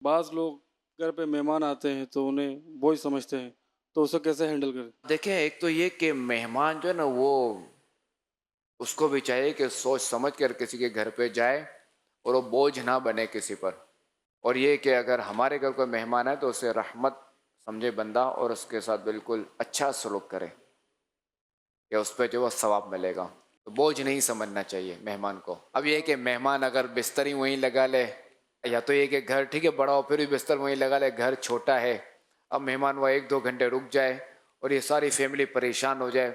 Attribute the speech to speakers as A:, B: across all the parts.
A: بعض لوگ گھر پہ مہمان آتے ہیں تو انہیں بوجھ سمجھتے ہیں، تو اسے کیسے ہینڈل کریں؟
B: دیکھیں، ایک تو یہ کہ مہمان جو ہے نا وہ اس کو بھی چاہیے کہ سوچ سمجھ کر کسی کے گھر پہ جائے اور وہ بوجھ نہ بنے کسی پر. اور یہ کہ اگر ہمارے گھر کوئی مہمان ہے تو اسے رحمت سمجھے بندہ اور اس کے ساتھ بالکل اچھا سلوک کرے کہ اس پہ جو وہ ثواب ملے گا. تو بوجھ نہیں سمجھنا چاہیے مہمان کو. اب یہ کہ مہمان اگر بستر ہی وہیں لگا لے، یا تو یہ کہ گھر ٹھیک ہے بڑا ہو پھر بھی بستر وہیں لگا لے، گھر چھوٹا ہے، اب مہمان وہ 1-2 گھنٹے رک جائے اور یہ ساری فیملی پریشان ہو جائے،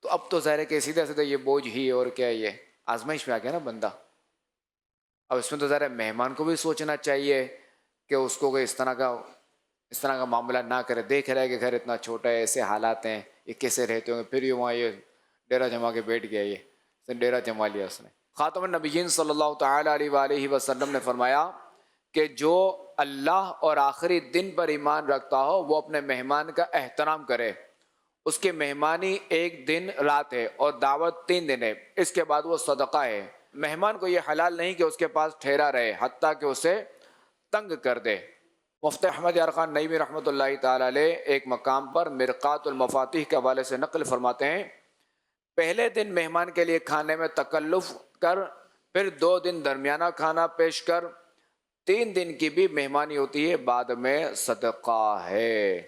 B: تو اب تو ظاہر ہے کہ سیدھا سیدھا یہ بوجھ ہی اور کیا یہ آزمائش میں آ گیا نا بندہ. اب اس میں تو ظاہر ہے مہمان کو بھی سوچنا چاہیے کہ اس کو کوئی اس طرح کا معاملہ نہ کرے. دیکھ رہا ہے کہ گھر اتنا چھوٹا ہے، ایسے حالات ہیں، یہ کیسے رہتے ہوں گے، پھر یہ وہاں یہ ڈیرا جما کے بیٹھ گیا، یہ اس نے ڈیرا جما لیا اس نے. خاتم النبیین صلی اللہ تعالی علیہ وآلہ وسلم نے فرمایا کہ جو اللہ اور آخری دن پر ایمان رکھتا ہو وہ اپنے مہمان کا احترام کرے. اس کی مہمانی 1 دن رات ہے اور دعوت 3 دن ہے، اس کے بعد وہ صدقہ ہے. مہمان کو یہ حلال نہیں کہ اس کے پاس ٹھہرا رہے حتیٰ کہ اسے تنگ کر دے. مفتی احمد یار خان نعیمی رحمۃ اللہ تعالی علیہ ایک مقام پر مرقات المفاتیح کے حوالے سے نقل فرماتے ہیں، پہلے دن مہمان کے لیے کھانے میں تکلف کر، پھر 2 دن درمیانہ کھانا پیش کر، 3 دن کی بھی مہمانی ہوتی ہے، بعد میں صدقہ ہے.